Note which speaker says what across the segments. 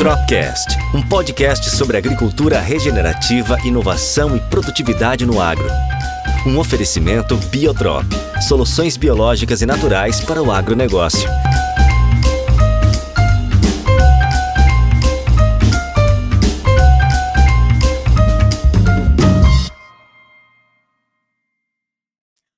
Speaker 1: Tropcast, um podcast sobre agricultura regenerativa, inovação e produtividade no agro. Um oferecimento Biotrop, soluções biológicas e naturais para o agronegócio.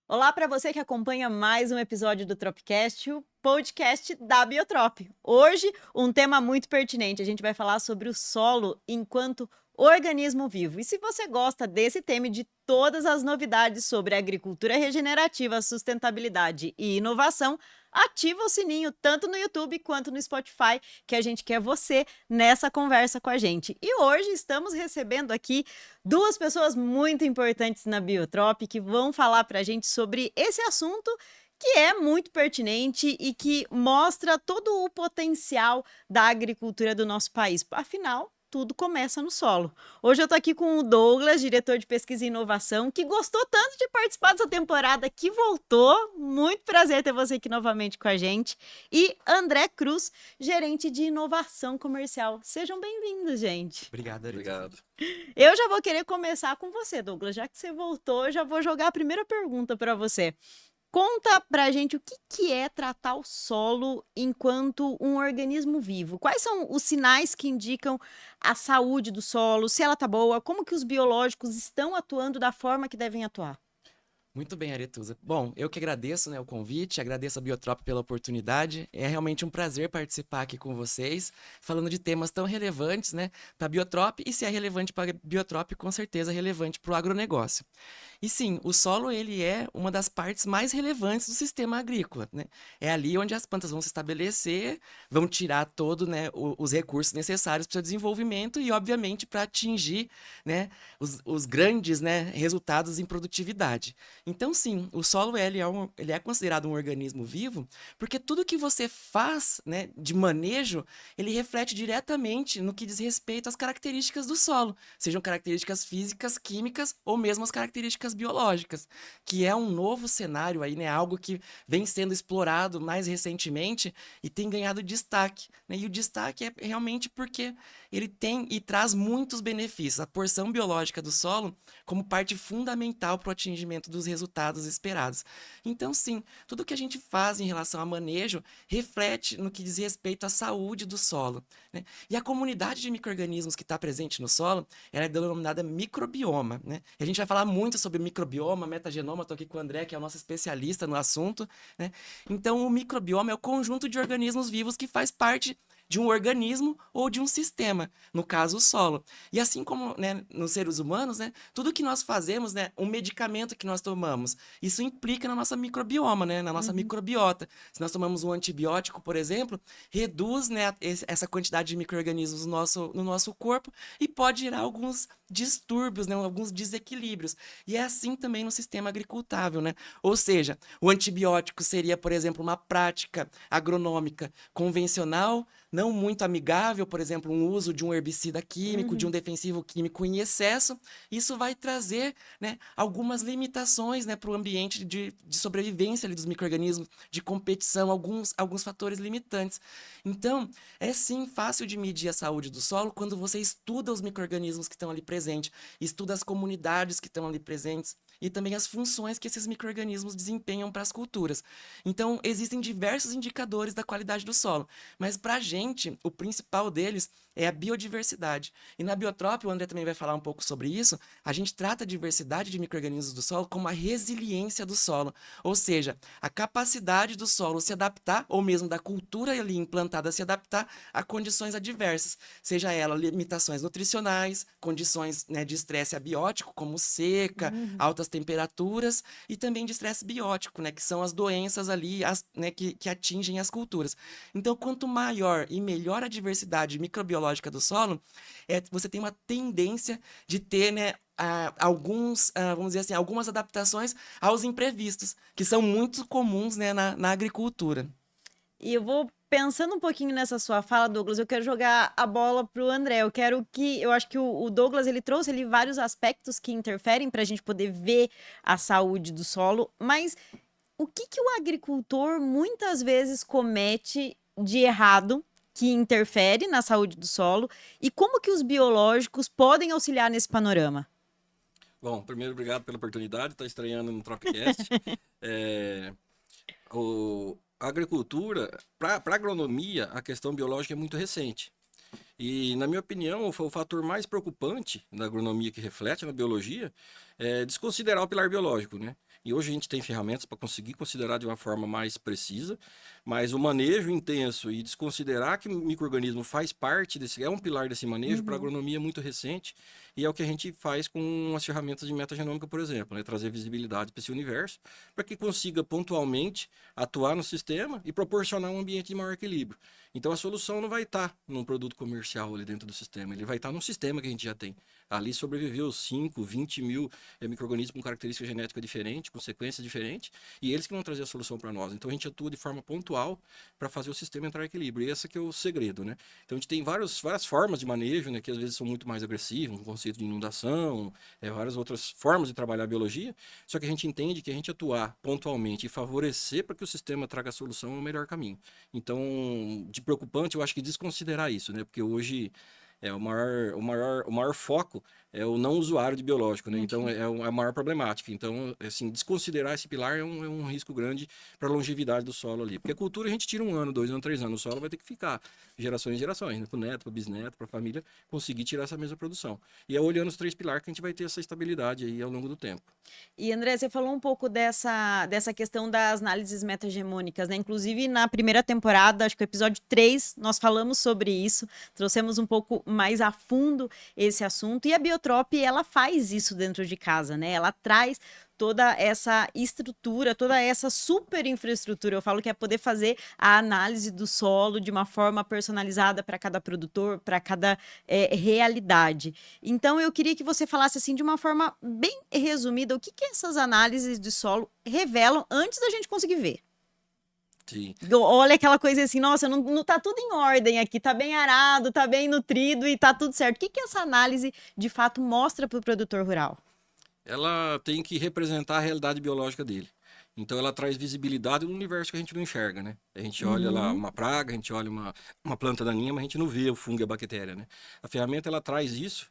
Speaker 2: Olá para você que acompanha mais um episódio do Tropcast, o podcast da Biotrop. Hoje, um tema muito pertinente. A gente vai falar sobre o solo enquanto organismo vivo. E se você gosta desse tema e de todas as novidades sobre agricultura regenerativa, sustentabilidade e inovação, ativa o sininho tanto no YouTube quanto no Spotify, que a gente quer você nessa conversa com a gente. E hoje estamos recebendo aqui duas pessoas muito importantes na Biotrop que vão falar para a gente sobre esse assunto que é muito pertinente e que mostra todo o potencial da agricultura do nosso país. Afinal, tudo começa no solo. Hoje eu tô aqui com o Douglas, diretor de pesquisa e inovação, que gostou tanto de participar dessa temporada, que voltou. Muito prazer ter você aqui novamente com a gente. E André Cruz, gerente de inovação comercial. Sejam bem-vindos, gente.
Speaker 3: Obrigado, Ari.
Speaker 4: Obrigado.
Speaker 2: Eu já vou querer começar com você, Douglas. Já que você voltou, eu já vou jogar a primeira pergunta para você. Conta pra gente o que é tratar o solo enquanto um organismo vivo. Quais são os sinais que indicam a saúde do solo, se ela tá boa, como que os biológicos estão atuando da forma que devem atuar?
Speaker 3: Muito bem, Aretusa. Bom, eu que agradeço, o convite, agradeço a Biotrop pela oportunidade. É realmente um prazer participar aqui com vocês, falando de temas tão relevantes, para a Biotrop, e se é relevante para a Biotrop, com certeza é relevante para o agronegócio. E sim, o solo ele é uma das partes mais relevantes do sistema agrícola, É ali onde as plantas vão se estabelecer, vão tirar todo, os recursos necessários para o seu desenvolvimento e, obviamente, para atingir, os grandes, resultados em produtividade. Então, sim, o solo ele é considerado um organismo vivo porque tudo que você faz, de manejo, ele reflete diretamente no que diz respeito às características do solo, sejam características físicas, químicas ou mesmo as características biológicas, que é um novo cenário aí, algo que vem sendo explorado mais recentemente e tem ganhado destaque, E o destaque é realmente porque ele tem e traz muitos benefícios, a porção biológica do solo como parte fundamental para o atingimento dos resultados esperados. Então, sim, tudo que a gente faz em relação a manejo reflete no que diz respeito à saúde do solo, E a comunidade de micro-organismos que está presente no solo, ela é denominada microbioma, E a gente vai falar muito sobre microbioma, metagenoma, estou aqui com o André, que é o nosso especialista no assunto, Então, o microbioma é o conjunto de organismos vivos que faz parte de um organismo ou de um sistema, no caso o solo. E assim como nos seres humanos, tudo que nós fazemos, um medicamento que nós tomamos, isso implica na nossa microbioma, na nossa microbiota. Se nós tomamos um antibiótico, por exemplo, reduz essa quantidade de micro-organismos no nosso corpo e pode gerar alguns distúrbios, alguns desequilíbrios. E é assim também no sistema agricultável, Ou seja, o antibiótico seria, por exemplo, uma prática agronômica convencional, não muito amigável, por exemplo, um uso de um herbicida químico, de um defensivo químico em excesso. Isso vai trazer, algumas limitações, para o ambiente de sobrevivência ali dos micro-organismos, de competição, alguns fatores limitantes. Então, é sim fácil de medir a saúde do solo quando você estuda os micro-organismos que estão ali presentes, estuda as comunidades que estão ali presentes e também as funções que esses micro-organismos desempenham para as culturas. Então, existem diversos indicadores da qualidade do solo, mas para a gente, o principal deles é a biodiversidade. E na Biotrop, o André também vai falar um pouco sobre isso, a gente trata a diversidade de micro-organismos do solo como a resiliência do solo, ou seja, a capacidade do solo se adaptar, ou mesmo da cultura ali implantada se adaptar a condições adversas, seja ela limitações nutricionais, condições de estresse abiótico, como seca, altas temperaturas, e também de estresse biótico, que são as doenças ali que atingem as culturas. Então, quanto maior e melhor a diversidade microbiológica do solo, você tem uma tendência de ter, vamos dizer assim, algumas adaptações aos imprevistos, que são muito comuns, na agricultura.
Speaker 2: E eu vou pensando um pouquinho nessa sua fala, Douglas, eu quero jogar a bola para o André. Eu acho que o Douglas ele trouxe ali vários aspectos que interferem para a gente poder ver a saúde do solo, mas o que o agricultor muitas vezes comete de errado que interfere na saúde do solo e como que os biológicos podem auxiliar nesse panorama?
Speaker 4: Bom, primeiro, obrigado pela oportunidade, está estreando no Tropicast. A agricultura, para a agronomia, a questão biológica é muito recente. E, na minha opinião, foi o fator mais preocupante da agronomia que reflete na biologia é desconsiderar o pilar biológico, né? E hoje a gente tem ferramentas para conseguir considerar de uma forma mais precisa, mas o manejo intenso e desconsiderar que o micro-organismo faz parte desse, é um pilar desse manejo, para a agronomia é muito recente, e é o que a gente faz com as ferramentas de metagenômica, por exemplo, né? Trazer visibilidade para esse universo, para que consiga pontualmente atuar no sistema e proporcionar um ambiente de maior equilíbrio. Então a solução não vai estar num produto comercial ali dentro do sistema, ele vai estar num sistema que a gente já tem. Ali sobreviveu 5, 20 mil micro-organismos com característica genética diferente, com sequência diferente, e eles que vão trazer a solução para nós. Então a gente atua de forma pontual para fazer o sistema entrar em equilíbrio. E esse que é o segredo, né? Então a gente tem várias formas de manejo, né, que às vezes são muito mais agressivas, um conceito de inundação, várias outras formas de trabalhar a biologia, só que a gente entende que a gente atuar pontualmente e favorecer para que o sistema traga a solução é o melhor caminho. Então, de preocupante, eu acho que desconsiderar isso, né? Porque hoje o maior foco é o não usuário de biológico, né? Então é a maior problemática. Então, assim, desconsiderar esse pilar é um risco grande para a longevidade do solo ali. Porque a cultura a gente tira 1 ano, 2 anos, 3 anos. O solo vai ter que ficar gerações e gerações, né? Para o neto, para o bisneto, para a família conseguir tirar essa mesma produção. E é olhando os 3 pilares que a gente vai ter essa estabilidade aí ao longo do tempo.
Speaker 2: E André, você falou um pouco dessa questão das análises metagemônicas, né? Inclusive, na primeira temporada, acho que o episódio 3, nós falamos sobre isso, trouxemos um pouco mais a fundo esse assunto, e a Biotrop, ela faz isso dentro de casa, né? Ela traz toda essa estrutura, toda essa super infraestrutura. Eu falo que é poder fazer a análise do solo de uma forma personalizada para cada produtor, para cada realidade. Então, eu queria que você falasse assim de uma forma bem resumida o que essas análises de solo revelam antes da gente conseguir ver.
Speaker 4: Sim.
Speaker 2: Olha aquela coisa assim, nossa, não tá tudo em ordem aqui, tá bem arado, tá bem nutrido e tá tudo certo. O que essa análise de fato mostra para o produtor rural?
Speaker 4: Ela tem que representar a realidade biológica dele. Então ela traz visibilidade no universo que a gente não enxerga, né? A gente olha lá uma praga, a gente olha uma planta daninha, mas a gente não vê o fungo e a bactéria, né? A ferramenta ela traz isso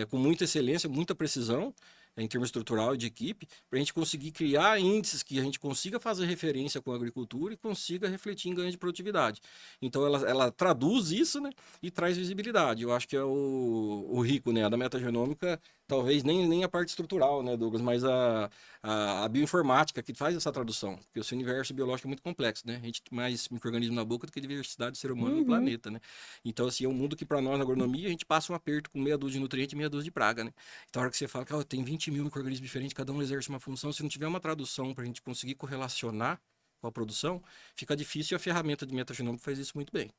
Speaker 4: com muita excelência, muita precisão, em termos estrutural e de equipe, para a gente conseguir criar índices que a gente consiga fazer referência com a agricultura e consiga refletir em ganho de produtividade. Então ela traduz isso, né, e traz visibilidade. Eu acho que é o rico, né, da metagenômica, talvez nem a parte estrutural, né, Douglas, mas a bioinformática que faz essa tradução, porque o seu universo biológico é muito complexo, né? A gente tem mais micro-organismo na boca do que diversidade de ser humano no planeta, né? Então, assim, é um mundo que para nós na agronomia a gente passa um aperto com meia dúzia de nutrientes e meia dúzia de praga, né? Então, a hora que você fala que tem 20 mil micro-organismos diferentes, cada um exerce uma função, se não tiver uma tradução para a gente conseguir correlacionar com a produção, fica difícil, e a ferramenta de metagenômica faz isso muito bem.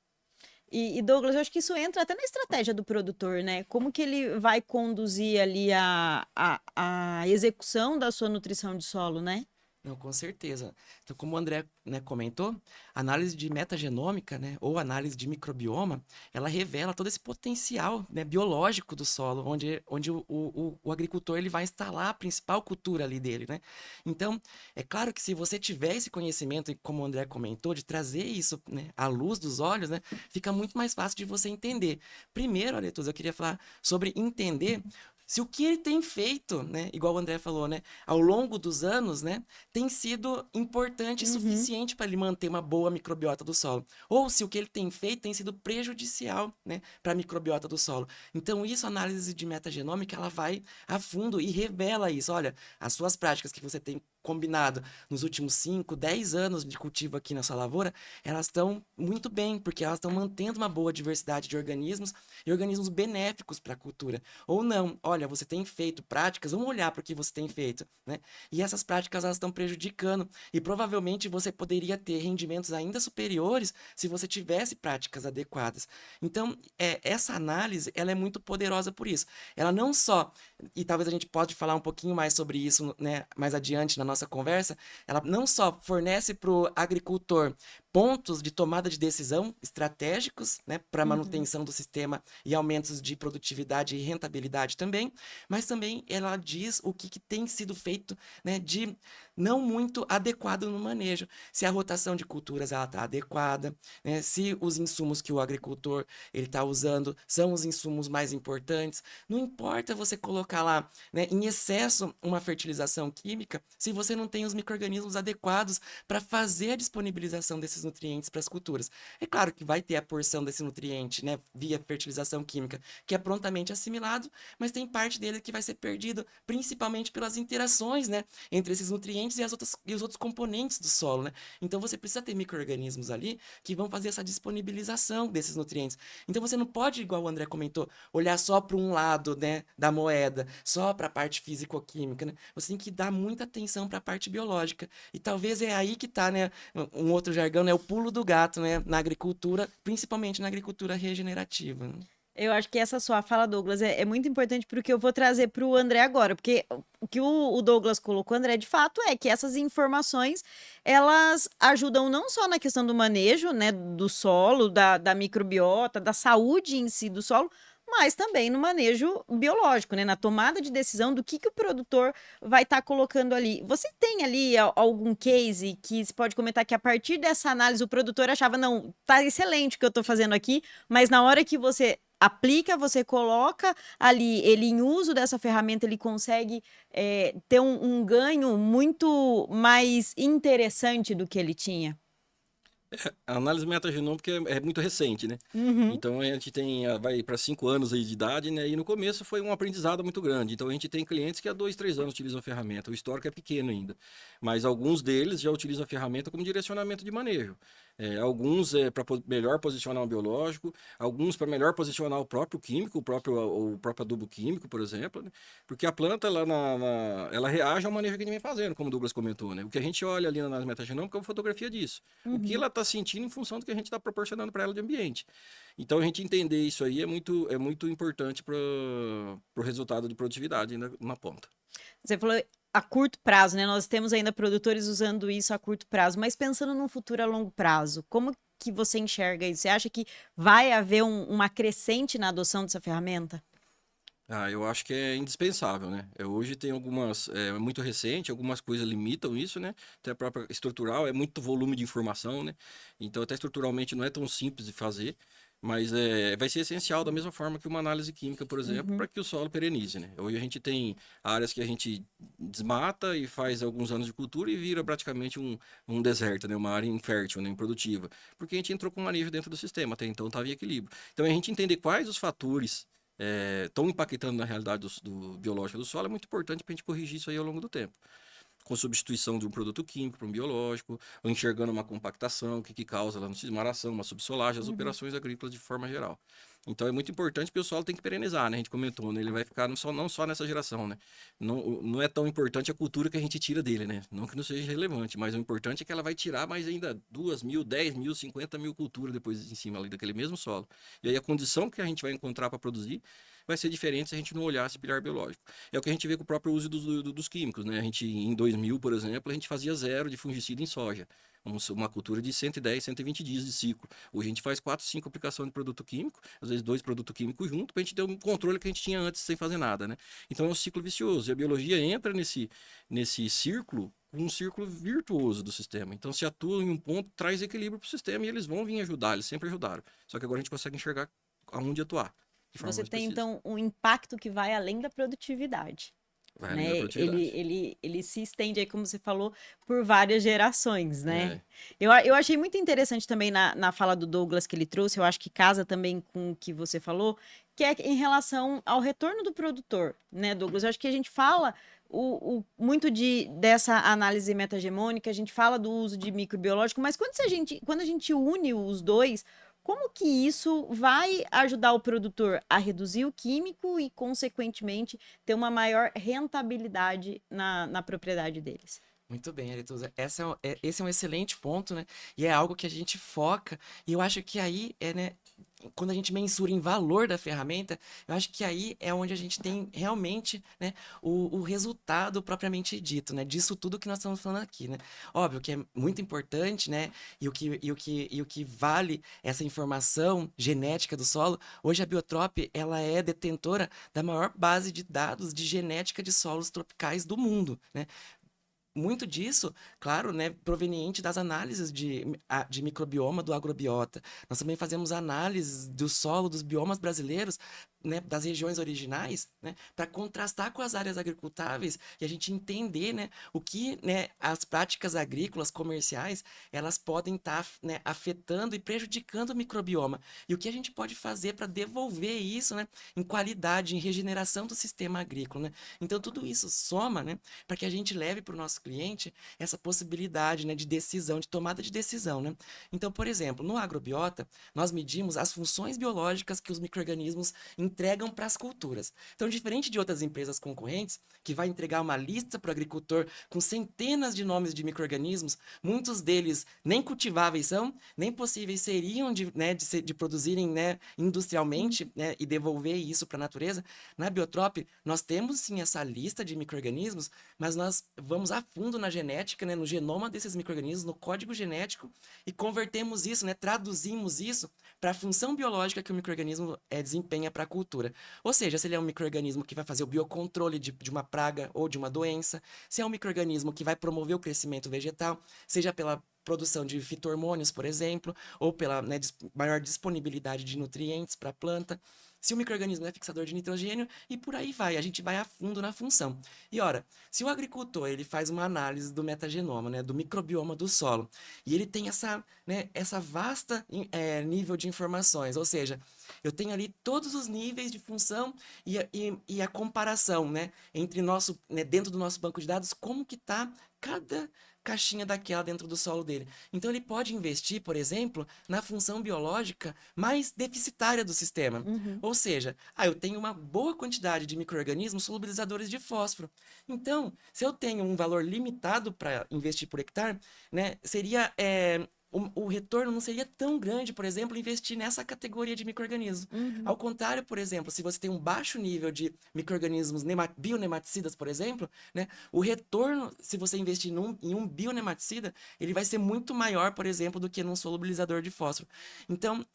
Speaker 2: E Douglas, eu acho que isso entra até na estratégia do produtor, né? Como que ele vai conduzir ali a execução da sua nutrição de solo, né?
Speaker 3: Não, com certeza. Então, como o André, né, comentou, a análise de metagenômica, né, ou análise de microbioma, ela revela todo esse potencial, né, biológico do solo, onde o agricultor ele vai instalar a principal cultura ali dele, né? Então, é claro que se você tiver esse conhecimento, e como o André comentou, de trazer isso, né, à luz dos olhos, né, fica muito mais fácil de você entender. Primeiro, Aretusa, eu queria falar sobre entender se o que ele tem feito, né, igual o André falou, né, ao longo dos anos, né, tem sido importante e suficiente para ele manter uma boa microbiota do solo, ou se o que ele tem feito tem sido prejudicial, né, para a microbiota do solo. Então, isso, a análise de metagenômica, ela vai a fundo e revela isso. Olha, as suas práticas que você tem combinado nos últimos 5, 10 anos de cultivo aqui na sua lavoura, elas estão muito bem, porque elas estão mantendo uma boa diversidade de organismos e organismos benéficos para a cultura. Ou não, olha, você tem feito práticas, vamos olhar para o que você tem feito, né? E essas práticas, elas estão prejudicando, e provavelmente você poderia ter rendimentos ainda superiores se você tivesse práticas adequadas. Então, essa análise, ela é muito poderosa por isso. Ela não só, e talvez a gente pode falar um pouquinho mais sobre isso, né, mais adiante na nossa conversa, ela não só fornece para o agricultor pontos de tomada de decisão estratégicos, né, para
Speaker 2: Uhum.
Speaker 3: manutenção do sistema e aumentos de produtividade e rentabilidade também, mas também ela diz o que tem sido feito, né, de não muito adequado no manejo. Se a rotação de culturas ela está adequada, né, se os insumos que o agricultor ele está usando são os insumos mais importantes. Não importa você colocar lá, né, em excesso uma fertilização química, se você não tem os micro-organismos adequados para fazer a disponibilização desses nutrientes para as culturas. É claro que vai ter a porção desse nutriente, né, via fertilização química, que é prontamente assimilado, mas tem parte dele que vai ser perdido, principalmente pelas interações, né, entre esses nutrientes e os outros componentes do solo, né? Então você precisa ter micro-organismos ali que vão fazer essa disponibilização desses nutrientes. Então você não pode, igual o André comentou, olhar só para um lado, né, da moeda, só para a parte físico-química, né? Você tem que dar muita atenção para a parte biológica. E talvez é aí que está, né, um outro jargão, né, o pulo do gato, né, na agricultura, principalmente na agricultura regenerativa, né?
Speaker 2: Eu acho que essa sua fala, Douglas, é muito importante porque eu vou trazer para o André agora, porque o que o Douglas colocou, André, de fato é que essas informações, elas ajudam não só na questão do manejo, né, do solo, da microbiota, da saúde em si do solo, mas também no manejo biológico, né, na tomada de decisão do que o produtor vai estar colocando ali. Você tem ali algum case que se pode comentar que a partir dessa análise o produtor achava, não, tá excelente o que eu estou fazendo aqui, mas na hora que você aplica, você coloca ali, ele em uso dessa ferramenta, ele consegue ter um ganho muito mais interessante do que ele tinha.
Speaker 4: A análise metagenômica é muito recente, né?
Speaker 2: Uhum,
Speaker 4: Então a gente vai para 5 anos aí de idade, né? E no começo foi um aprendizado muito grande. Então a gente tem clientes que há 2, 3 anos utilizam a ferramenta. O histórico é pequeno ainda, mas alguns deles já utilizam a ferramenta como direcionamento de manejo. Alguns para melhor posicionar o biológico, alguns para melhor posicionar o próprio químico, o próprio adubo químico, por exemplo, né? Porque a planta ela reage ao manejo que a gente vem fazendo, como o Douglas comentou, né? O que a gente olha ali na análise metagenômica é uma fotografia disso. O que
Speaker 2: uhum.
Speaker 4: ela está sentindo em função do que a gente está proporcionando para ela de ambiente. Então, a gente entender isso aí é muito importante para o resultado de produtividade na ponta.
Speaker 2: Você falou a curto prazo, né? Nós temos ainda produtores usando isso a curto prazo, mas pensando num futuro a longo prazo, como que você enxerga isso? Você acha que vai haver uma crescente na adoção dessa ferramenta?
Speaker 4: Eu acho que é indispensável, né? Hoje tem é muito recente, algumas coisas limitam isso, né? Até a própria estrutural, é muito volume de informação, né? Então, até estruturalmente não é tão simples de fazer, mas vai ser essencial da mesma forma que uma análise química, por exemplo,
Speaker 2: Uhum.
Speaker 4: para que o solo perenize, né? Hoje a gente tem áreas que a gente desmata e faz alguns anos de cultura e vira praticamente um deserto, né? Uma área infértil, né? Improdutiva, porque a gente entrou com manejo dentro do sistema, até então estava em equilíbrio. Então, a gente entender quais os fatores estão impactando na realidade do biológico do solo, é muito importante para a gente corrigir isso aí ao longo do tempo. Com substituição de um produto químico para um biológico, ou enxergando uma compactação, o que causa lá no cismaração, uma subsolagem, as
Speaker 2: Uhum.
Speaker 4: operações agrícolas de forma geral. Então é muito importante porque o solo tem que perenizar, né? A gente comentou, né? Ele vai ficar não só nessa geração, né? Não é tão importante a cultura que a gente tira dele, né? Não que não seja relevante, mas o importante é que ela vai tirar mais ainda 2.000, 10.000, 50.000 culturas depois em cima ali daquele mesmo solo. E aí a condição que a gente vai encontrar para produzir vai ser diferente se a gente não olhar esse pilar biológico. É o que a gente vê com o próprio uso dos químicos, né? A gente, em 2000, por exemplo, a gente fazia 0 de fungicida em soja. Uma cultura de 110, 120 dias de ciclo. Hoje a gente faz 4, 5 aplicações de produto químico, às vezes 2 produtos químicos juntos, para a gente ter um controle que a gente tinha antes sem fazer nada, né? Então é um ciclo vicioso. E a biologia entra nesse círculo, um círculo virtuoso do sistema. Então, se atua em um ponto, traz equilíbrio para o sistema e eles vão vir ajudar, eles sempre ajudaram. Só que agora a gente consegue enxergar aonde atuar, de forma
Speaker 2: Você
Speaker 4: mais
Speaker 2: tem,
Speaker 4: precisa.
Speaker 2: então, um impacto que vai além da produtividade,
Speaker 4: Vai além da
Speaker 2: né? Ele,
Speaker 4: produtividade.
Speaker 2: ele, ele se estende aí, como você falou, por várias gerações, né?
Speaker 4: É,
Speaker 2: Eu achei muito interessante também na fala do Douglas que ele trouxe, eu acho que casa também com o que você falou, que é em relação ao retorno do produtor, né, Douglas? Eu acho que a gente fala muito dessa análise metagemônica, a gente fala do uso de microbiológico, mas quando a gente une os dois, como que isso vai ajudar o produtor a reduzir o químico e, consequentemente, ter uma maior rentabilidade na propriedade deles?
Speaker 3: Muito bem, Aretusa. Esse é um excelente ponto, né? E é algo que a gente foca, e eu acho que aí né, quando a gente mensura em valor da ferramenta, eu acho que aí é onde a gente tem realmente, né, o resultado propriamente dito, né? Disso tudo que nós estamos falando aqui, né? Óbvio que é muito importante, né? E o que vale essa informação genética do solo, hoje a Biotrop, ela é detentora da maior base de dados de genética de solos tropicais do mundo, né? Muito disso, claro, né, proveniente das análises de microbioma do agrobiota. Nós também fazemos análises do solo dos biomas brasileiros, né, das regiões originais, né, para contrastar com as áreas agricultáveis e a gente entender, né, o que, né, as práticas agrícolas comerciais elas podem estar, né, afetando e prejudicando o microbioma. E o que a gente pode fazer para devolver isso, né, em qualidade, em regeneração do sistema agrícola, né? Então tudo isso soma, né, para que a gente leve para o nosso cliente essa possibilidade, né, de decisão, de tomada de decisão, né? Então, por exemplo, no agrobiota, nós medimos as funções biológicas que os micro-organismos entregam para as culturas. Então, diferente de outras empresas concorrentes, que vai entregar uma lista para o agricultor com centenas de nomes de micro-organismos, muitos deles nem cultiváveis são, nem possíveis seriam de produzirem, né, industrialmente, né, e devolver isso para a natureza. Na Biotrop, nós temos sim essa lista de micro-organismos, mas nós vamos a fundo na genética, né, no genoma desses micro-organismos, no código genético, e convertemos isso, né, traduzimos isso para a função biológica que o micro-organismo desempenha para a cultura. Ou seja, se ele é um micro-organismo que vai fazer o biocontrole de uma praga ou de uma doença, se é um micro-organismo que vai promover o crescimento vegetal, seja pela produção de fito-hormônios, por exemplo, ou pela, né, maior disponibilidade de nutrientes para a planta, se o micro-organismo é fixador de nitrogênio, e por aí vai, a gente vai a fundo na função. E ora, se o agricultor ele faz uma análise do metagenoma, né, do microbioma do solo, e ele tem essa vasta nível de informações, ou seja, eu tenho ali todos os níveis de função e a comparação, né, entre dentro do nosso banco de dados, como que está cada caixinha daquela dentro do solo dele. Então ele pode investir, por exemplo, na função biológica mais deficitária do sistema.
Speaker 2: Uhum.
Speaker 3: Ou seja, eu tenho uma boa quantidade de micro-organismos solubilizadores de fósforo. Então, se eu tenho um valor limitado para investir por hectare, né, seria o retorno não seria tão grande, por exemplo, investir nessa categoria de micro-organismos.
Speaker 2: Uhum.
Speaker 3: Ao contrário, por exemplo, se você tem um baixo nível de micro-organismos bionematicidas, por exemplo, né, o retorno, se você investir em um bionematicida, ele vai ser muito maior, por exemplo, do que num solubilizador de fósforo. Então,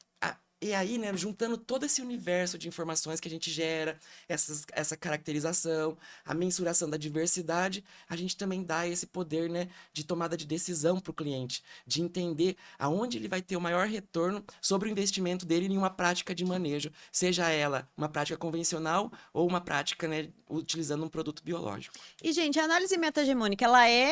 Speaker 3: e aí, né, juntando todo esse universo de informações que a gente gera, essa caracterização, a mensuração da diversidade, a gente também dá esse poder, né, de tomada de decisão para o cliente, de entender aonde ele vai ter o maior retorno sobre o investimento dele em uma prática de manejo, seja ela uma prática convencional ou uma prática, né, utilizando um produto biológico.
Speaker 2: E, gente, a análise metagemônica,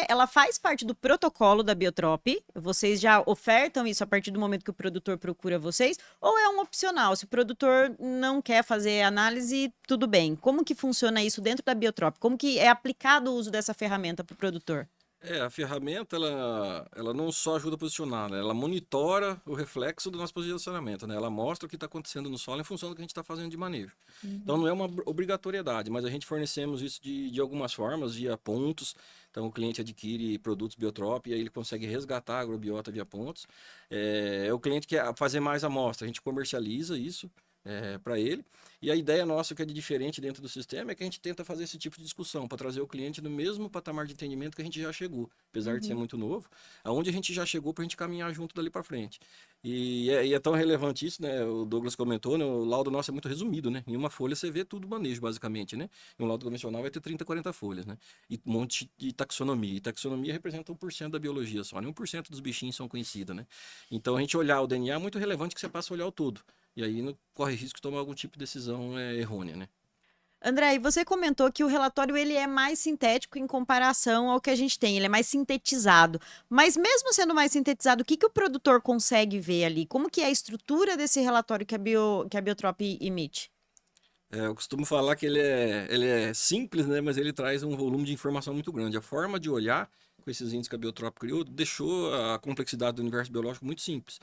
Speaker 2: ela faz parte do protocolo da Biotrop? Vocês já ofertam isso a partir do momento que o produtor procura vocês? Ou é um opcional? Se o produtor não quer fazer análise, tudo bem. Como que funciona isso dentro da Biotrop? Como que é aplicado o uso dessa ferramenta para o produtor?
Speaker 4: A ferramenta, ela não só ajuda a posicionar, né? Ela monitora o reflexo do nosso posicionamento, né? Ela mostra o que está acontecendo no solo em função do que a gente está fazendo de manejo. Então, não é uma obrigatoriedade, mas a gente fornecemos isso de algumas formas, via pontos. Então, o cliente adquire produtos Biotrop e aí ele consegue resgatar a agrobiota via pontos. O cliente quer fazer mais amostra, a gente comercializa isso para ele. E a ideia nossa, que é de diferente dentro do sistema, é que a gente tenta fazer esse tipo de discussão para trazer o cliente no mesmo patamar de entendimento que a gente já chegou, apesar de ser muito novo, aonde a gente já chegou para a gente caminhar junto dali para frente. E é tão relevante isso, né? O Douglas comentou, né? O laudo nosso é muito resumido, né? Em uma folha você vê tudo manejo, basicamente, né? Em um laudo convencional vai ter 30, 40 folhas, né? E um monte de taxonomia. E taxonomia representa 1% da biologia só, né? 1% dos bichinhos são conhecidos, né? Então a gente olhar o DNA é muito relevante que você passa a olhar o todo. E aí não corre risco de tomar algum tipo de decisão errônea, né?
Speaker 2: André, e você comentou que o relatório ele é mais sintético em comparação ao que a gente tem, ele é mais sintetizado. Mas mesmo sendo mais sintetizado, o que o produtor consegue ver ali? Como que é a estrutura desse relatório que a Biotrop emite?
Speaker 4: Eu costumo falar que ele é simples, né? Mas ele traz um volume de informação muito grande. A forma de olhar com esses índices que a Biotrop criou deixou a complexidade do universo biológico muito simples.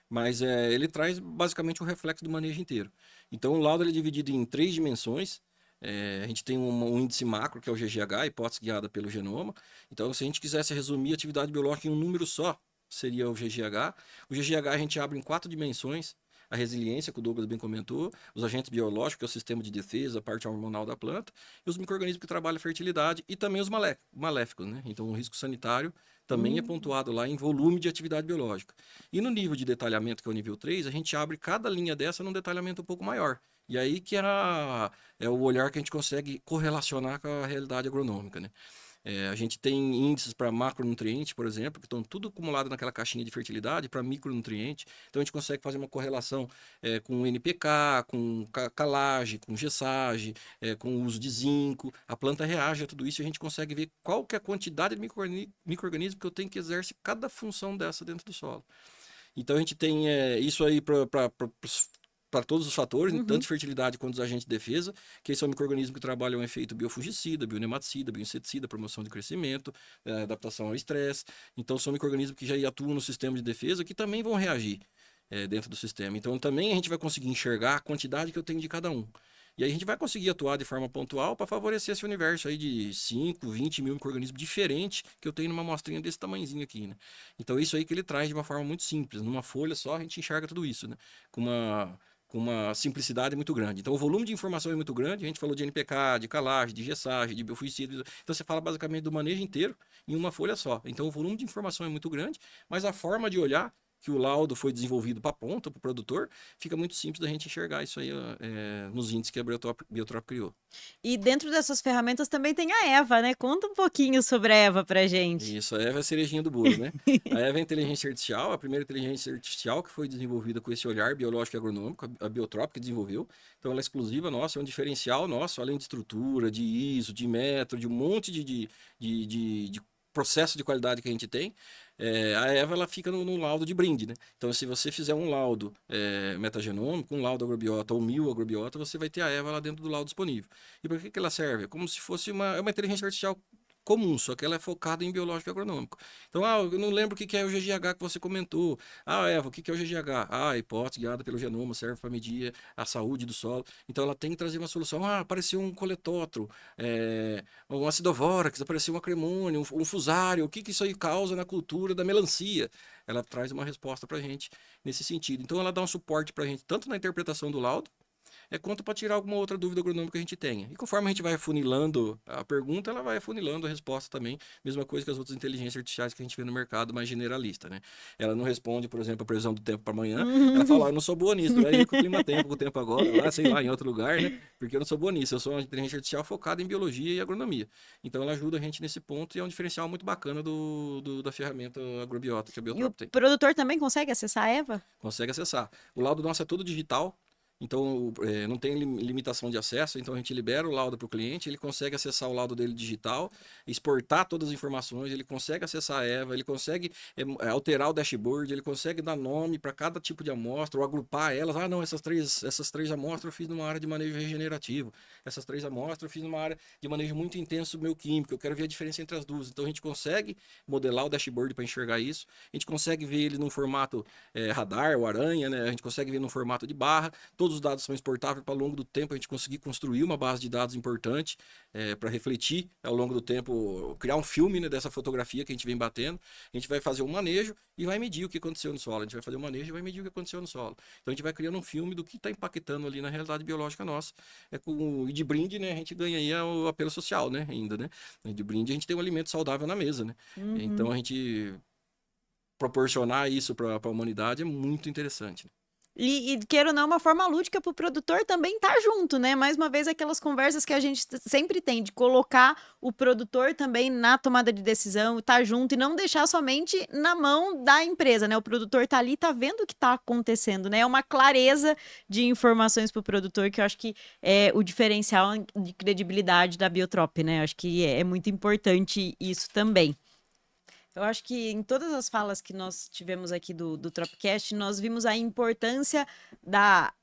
Speaker 4: Mas ele traz basicamente o reflexo do manejo inteiro. Então o laudo ele é dividido em 3 dimensões. A gente tem um índice macro, que é o GGH, hipótese guiada pelo genoma. Então, se a gente quisesse resumir a atividade biológica em um número só, seria o GGH. O GGH a gente abre em 4 dimensões. A resiliência, que o Douglas bem comentou, os agentes biológicos, que é o sistema de defesa, a parte hormonal da planta, e os micro-organismos que trabalham a fertilidade, e também os maléficos, né? Então, o risco sanitário também é pontuado lá em volume de atividade biológica. E no nível de detalhamento, que é o nível 3, a gente abre cada linha dessa num detalhamento um pouco maior. E aí que é o olhar que a gente consegue correlacionar com a realidade agronômica, né? A gente tem índices para macronutriente, por exemplo, que estão tudo acumulado naquela caixinha de fertilidade para micronutriente. Então a gente consegue fazer uma correlação com NPK, com calagem, com gessagem, com o uso de zinco. A planta reage a tudo isso e a gente consegue ver qual que é a quantidade de micro-organismo que eu tenho que exercer cada função dessa dentro do solo. Então a gente tem isso aí para todos os fatores, tanto de fertilidade quanto dos agentes de defesa, que são micro-organismos que trabalham em efeito biofungicida, bionematicida, bioinseticida, promoção de crescimento, adaptação ao estresse. Então, são micro-organismos que já atuam no sistema de defesa, que também vão reagir dentro do sistema. Então, também a gente vai conseguir enxergar a quantidade que eu tenho de cada um. E aí a gente vai conseguir atuar de forma pontual para favorecer esse universo aí de 5, 20 mil micro-organismos diferentes que eu tenho numa amostrinha desse tamanhozinho aqui, né? Então, isso aí que ele traz de uma forma muito simples. Numa folha só, a gente enxerga tudo isso, né? Com uma simplicidade muito grande. Então, o volume de informação é muito grande. A gente falou de NPK, de calagem, de gessagem, de biofungicida. Então, você fala basicamente do manejo inteiro em uma folha só. Então, o volume de informação é muito grande, mas a forma de olhar que o laudo foi desenvolvido para a ponta, para o produtor, fica muito simples da gente enxergar isso aí nos índices que a Biotrop criou.
Speaker 2: E dentro dessas ferramentas também tem a Eva, né? Conta um pouquinho sobre a Eva pra gente.
Speaker 4: Isso, a Eva é a cerejinha do bolo, né? A Eva é a inteligência artificial, a primeira inteligência artificial que foi desenvolvida com esse olhar biológico e agronômico, a Biotrop que desenvolveu. Então ela é exclusiva nossa, é um diferencial nosso, além de estrutura, de ISO, de metro, de um monte de processo de qualidade que a gente tem. A Eva ela fica no laudo de brinde, né? Então, se você fizer um laudo metagenômico, um laudo agrobiota ou 1000 agrobiota, você vai ter a Eva lá dentro do laudo disponível. E para que ela serve? Como se fosse uma inteligência artificial comum, só que ela é focada em biológico e agronômico. Então, eu não lembro o que é o GGH que você comentou. Eva, o que é o GGH? A hipótese guiada pelo genoma serve para medir a saúde do solo. Então, ela tem que trazer uma solução. Apareceu um coletótero, um acidovorax, apareceu um acremônio, um fusário. O que isso aí causa na cultura da melancia? Ela traz uma resposta para a gente nesse sentido. Então, ela dá um suporte para a gente, tanto na interpretação do laudo, quanto para tirar alguma outra dúvida agronômica que a gente tenha. E conforme a gente vai afunilando a pergunta, ela vai afunilando a resposta também. Mesma coisa que as outras inteligências artificiais que a gente vê no mercado mais generalista, né? Ela não responde, por exemplo, a previsão do tempo para amanhã. Ela fala, eu não sou boa nisso. Aí com o clima-tempo, com o tempo agora, lá, sei lá, em outro lugar, né? Porque eu não sou boa nisso. Eu sou uma inteligência artificial focada em biologia e agronomia. Então ela ajuda a gente nesse ponto e é um diferencial muito bacana da ferramenta agrobiota que a Biotrop tem.
Speaker 2: E o produtor também consegue acessar a Eva?
Speaker 4: Consegue acessar. O laudo nosso é todo digital. Então, não tem limitação de acesso, então a gente libera o laudo para o cliente, ele consegue acessar o laudo dele digital, exportar todas as informações, ele consegue acessar a Eva, ele consegue alterar o dashboard, ele consegue dar nome para cada tipo de amostra, ou agrupar elas. Não, essas três amostras eu fiz numa área de manejo regenerativo, essas 3 amostras eu fiz numa área de manejo muito intenso meu químico, eu quero ver a diferença entre as duas. Então, a gente consegue modelar o dashboard para enxergar isso, a gente consegue ver ele num formato radar ou aranha, né? A gente consegue ver num formato de barra, todos os dados são exportáveis para ao longo do tempo a gente conseguir construir uma base de dados importante para refletir ao longo do tempo, criar um filme, né, dessa fotografia que a gente vem batendo. A gente vai fazer um manejo e vai medir o que aconteceu no solo. A gente vai fazer um manejo e vai medir o que aconteceu no solo. Então a gente vai criando um filme do que está impactando ali na realidade biológica nossa. E de brinde, né, a gente ganha aí o apelo social, né, ainda, né? E de brinde a gente tem um alimento saudável na mesa, né? Então a gente proporcionar isso para a humanidade é muito interessante.
Speaker 2: E queira ou não, uma forma lúdica para o produtor também tá junto, né? Mais uma vez, aquelas conversas que a gente sempre tem de colocar o produtor também na tomada de decisão, tá junto e não deixar somente na mão da empresa, né? O produtor tá ali, tá vendo o que tá acontecendo, né? É uma clareza de informações para o produtor que eu acho que é o diferencial de credibilidade da Biotrop, né? Acho que é muito importante isso também. Eu acho que em todas as falas que nós tivemos aqui do Tropcast, nós vimos a importância da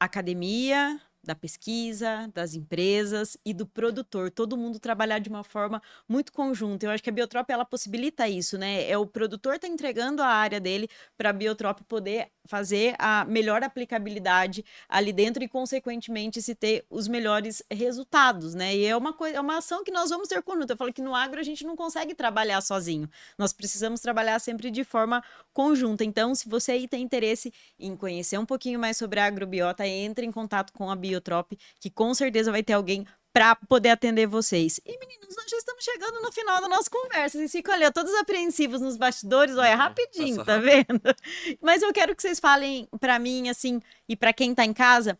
Speaker 2: academia, da pesquisa, das empresas e do produtor, todo mundo trabalhar de uma forma muito conjunta. Eu acho que a Biotrop ela possibilita isso, né? É o produtor tá entregando a área dele para a Biotrop poder fazer a melhor aplicabilidade ali dentro e, consequentemente, se ter os melhores resultados, né? E é uma coisa, é uma ação que nós vamos ter conjunta. Eu falo que no agro a gente não consegue trabalhar sozinho. Nós precisamos trabalhar sempre de forma conjunta. Então, se você aí tem interesse em conhecer um pouquinho mais sobre a agrobiota, entre em contato com a Biotrop, que com certeza vai ter alguém para poder atender vocês. E, meninos, nós já estamos chegando no final da nossa conversa. Vocês ficam ali, ó, todos apreensivos nos bastidores, olha, rapidinho,
Speaker 4: Passa
Speaker 2: tá
Speaker 4: rápido.
Speaker 2: vendo? Mas eu quero que vocês falem para mim, assim, e para quem tá em casa,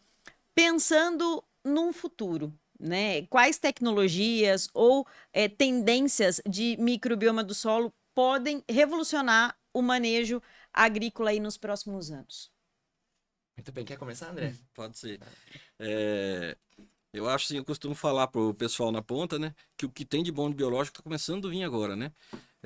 Speaker 2: pensando num futuro, né? Quais tecnologias ou tendências de microbioma do solo podem revolucionar o manejo agrícola aí nos próximos anos?
Speaker 3: Muito bem, quer começar, André?
Speaker 4: Pode ser. É, eu acho assim, eu costumo falar pro pessoal na ponta, né, que o que tem de bom de biológico está começando a vir agora, né?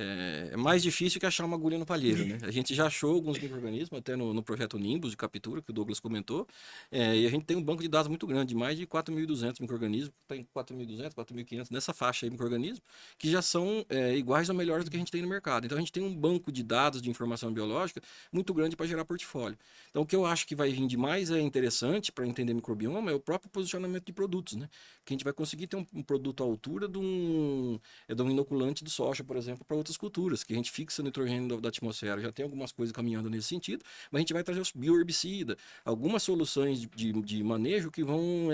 Speaker 4: É mais difícil que achar uma agulha no palheiro, né? A gente já achou alguns micro-organismos, até no projeto Nimbus de captura, que o Douglas comentou, e a gente tem um banco de dados muito grande, de mais de 4.200 micro-organismos, tem 4.200, 4.500 nessa faixa aí, micro-organismos, que já são iguais ou melhores do que a gente tem no mercado. Então a gente tem um banco de dados de informação biológica muito grande para gerar portfólio. Então o que eu acho que vai vir de mais interessante para entender microbioma é o próprio posicionamento de produtos, né? Que a gente vai conseguir ter um produto à altura de um inoculante de soja, por exemplo, para outras culturas, que a gente fixa o nitrogênio da atmosfera. Já tem algumas coisas caminhando nesse sentido, mas a gente vai trazer os bioherbicida, algumas soluções de manejo que vão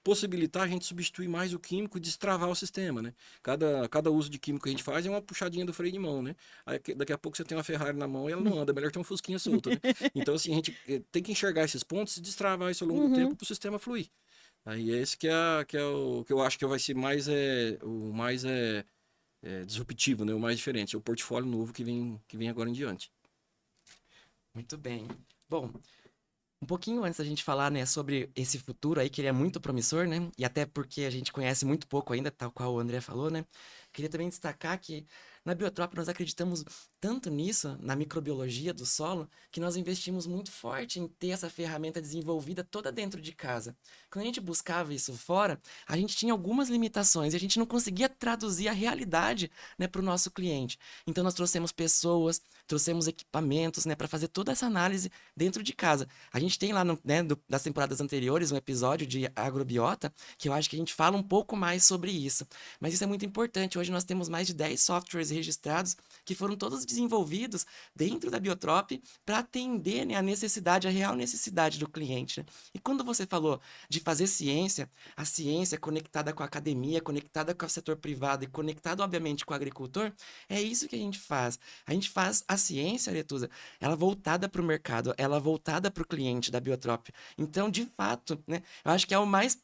Speaker 4: possibilitar a gente substituir mais o químico e destravar o sistema, né? Cada uso de químico que a gente faz é uma puxadinha do freio de mão, né? Aí, daqui a pouco você tem uma Ferrari na mão e ela não anda, é melhor ter um fusquinha solto, né? Então, assim, a gente tem que enxergar esses pontos e destravar isso ao longo do tempo
Speaker 2: Uhum.
Speaker 4: para o sistema fluir. Aí é esse que é o que eu acho que vai ser mais o mais disruptivo, né? O mais diferente, é o portfólio novo que vem agora em diante.
Speaker 3: Muito bem. Bom, um pouquinho antes da gente falar, né, sobre esse futuro aí, que ele é muito promissor, né? E até porque a gente conhece muito pouco ainda, tal qual o André falou, né? Queria também destacar que na Biotrop nós acreditamos tanto nisso, na microbiologia do solo, que nós investimos muito forte em ter essa ferramenta desenvolvida toda dentro de casa. Quando a gente buscava isso fora, a gente tinha algumas limitações e a gente não conseguia traduzir a realidade, né, para o nosso cliente. Então nós trouxemos pessoas, trouxemos equipamentos, né, para fazer toda essa análise dentro de casa. A gente tem lá, né, das temporadas anteriores, um episódio de agrobiota, que eu acho que a gente fala um pouco mais sobre isso. Mas isso é muito importante. Hoje nós temos mais de 10 softwares registrados que foram todos desenvolvidos dentro da Biotrop para atender, né, a necessidade, a real necessidade do cliente, né? E quando você falou de fazer ciência, a ciência conectada com a academia, conectada com o setor privado e conectada, obviamente, com o agricultor, é isso que a gente faz. A gente faz a ciência, Aretusa, ela voltada para o mercado, ela voltada para o cliente da Biotrop. Então, de fato, né, eu acho que é o mais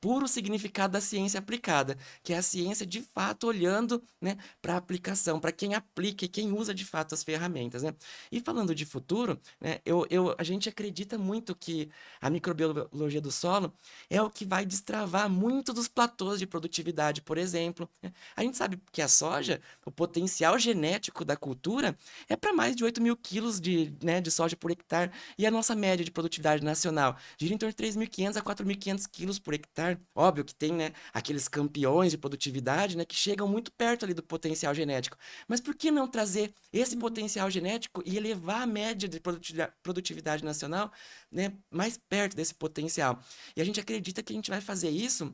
Speaker 3: puro significado da ciência aplicada, que é a ciência de fato olhando, né, para a aplicação, para quem aplica e quem usa de fato as ferramentas, né? E falando de futuro, né, a gente acredita muito que a microbiologia do solo é o que vai destravar muito dos platôs de produtividade, por exemplo, né? A gente sabe que a soja, o potencial genético da cultura é para mais de 8.000 quilos de soja por hectare, e a nossa média de produtividade nacional gira em torno de 3.500 a 4.500 quilos por hectare. Óbvio que tem, né, aqueles campeões de produtividade, né, que chegam muito perto ali do potencial genético. Mas por que não trazer esse potencial genético e elevar a média de produtividade nacional, né, mais perto desse potencial? E a gente acredita que a gente vai fazer isso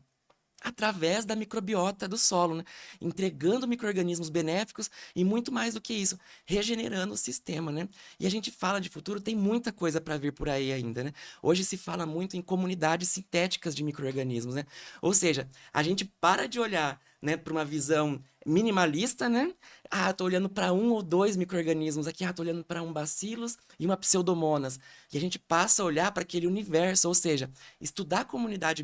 Speaker 3: através da microbiota do solo, né? Entregando micro-organismos benéficos e muito mais do que isso, regenerando o sistema, né? E a gente fala de futuro, tem muita coisa para vir por aí ainda, né? Hoje se fala muito em comunidades sintéticas de micro-organismos, né? Ou seja, a gente para de olhar, né, para uma visão minimalista, né? Ah, tô olhando para um ou dois micro-organismos aqui, tô olhando para um bacillus e uma pseudomonas. E a gente passa a olhar para aquele universo, ou seja, estudar a comunidade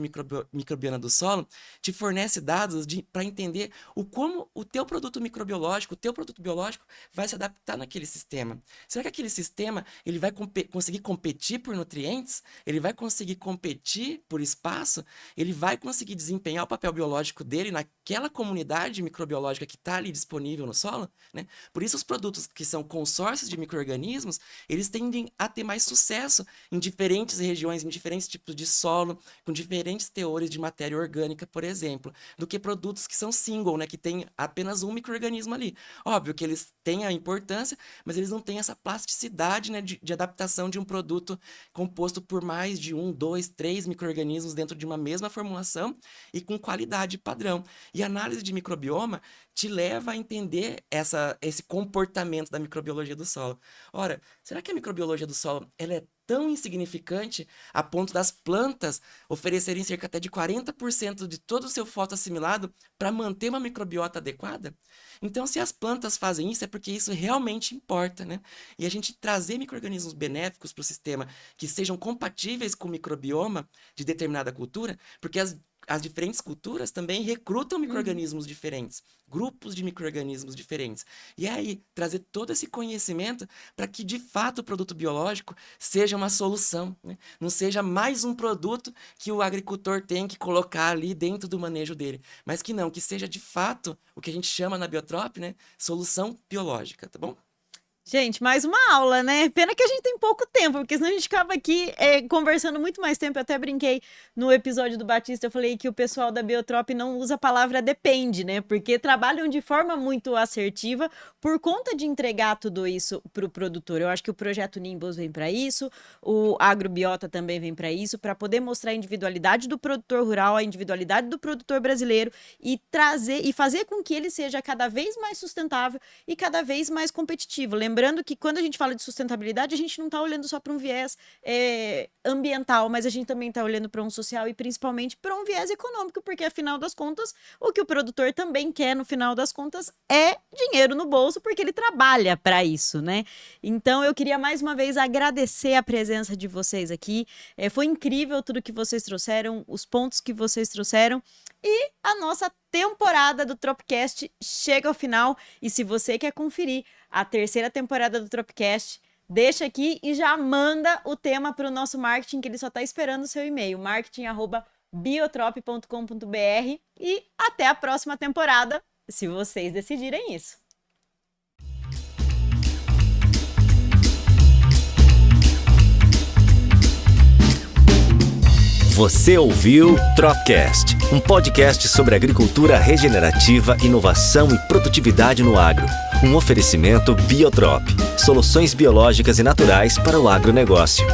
Speaker 3: microbiana do solo te fornece dados para entender como o teu produto microbiológico, o teu produto biológico vai se adaptar naquele sistema. Será que aquele sistema ele vai conseguir competir por nutrientes? Ele vai conseguir competir por espaço? Ele vai conseguir desempenhar o papel biológico dele naquela comunidade microbiológica que está ali disponível no solo? solo, né? Por isso os produtos que são consórcios de micro-organismos, eles tendem a ter mais sucesso em diferentes regiões, em diferentes tipos de solo, com diferentes teores de matéria orgânica, por exemplo, do que produtos que são single, né? Que tem apenas um micro-organismo ali. Óbvio que eles têm a importância, mas eles não têm essa plasticidade, né, de adaptação de um produto composto por mais de 1, 2, 3 micro-organismos dentro de uma mesma formulação e com qualidade padrão. E a análise de microbioma te leva a entender esse comportamento da microbiologia do solo. Ora, será que a microbiologia do solo ela é tão insignificante a ponto das plantas oferecerem cerca até de 40% de todo o seu fotoassimilado para manter uma microbiota adequada? Então, se as plantas fazem isso, é porque isso realmente importa, né? E a gente trazer micro-organismos benéficos para o sistema que sejam compatíveis com o microbioma de determinada cultura, porque as diferentes culturas também recrutam micro-organismos diferentes, grupos de micro-organismos diferentes. E aí, trazer todo esse conhecimento para que, de fato, o produto biológico seja uma solução, né? Não seja mais um produto que o agricultor tem que colocar ali dentro do manejo dele, mas que seja, de fato, o que a gente chama na Biotrop, né? Solução biológica, tá bom?
Speaker 2: Gente, mais uma aula, né? Pena que a gente tem pouco tempo, porque senão a gente ficava aqui conversando muito mais tempo. Eu até brinquei no episódio do Batista, eu falei que o pessoal da Biotrop não usa a palavra depende, né? Porque trabalham de forma muito assertiva por conta de entregar tudo isso para o produtor. Eu acho que o projeto Nimbus vem para isso, o Agrobiota também vem para isso, para poder mostrar a individualidade do produtor rural, a individualidade do produtor brasileiro e trazer e fazer com que ele seja cada vez mais sustentável e cada vez mais competitivo. Lembrando que quando a gente fala de sustentabilidade, a gente não está olhando só para um viés ambiental, mas a gente também está olhando para um social e principalmente para um viés econômico, porque afinal das contas, o que o produtor também quer no final das contas é dinheiro no bolso, porque ele trabalha para isso, né? Então eu queria mais uma vez agradecer a presença de vocês aqui. Foi incrível tudo que vocês trouxeram, os pontos que vocês trouxeram. E a nossa temporada do Tropcast chega ao final. E se você quer conferir a terceira temporada do Tropcast, deixa aqui e já manda o tema para o nosso marketing, que ele só está esperando o seu e-mail, marketing@biotrop.com.br. E até a próxima temporada, se vocês decidirem isso.
Speaker 1: Você ouviu Tropcast, um podcast sobre agricultura regenerativa, inovação e produtividade no agro. Um oferecimento Biotrop, soluções biológicas e naturais para o agronegócio.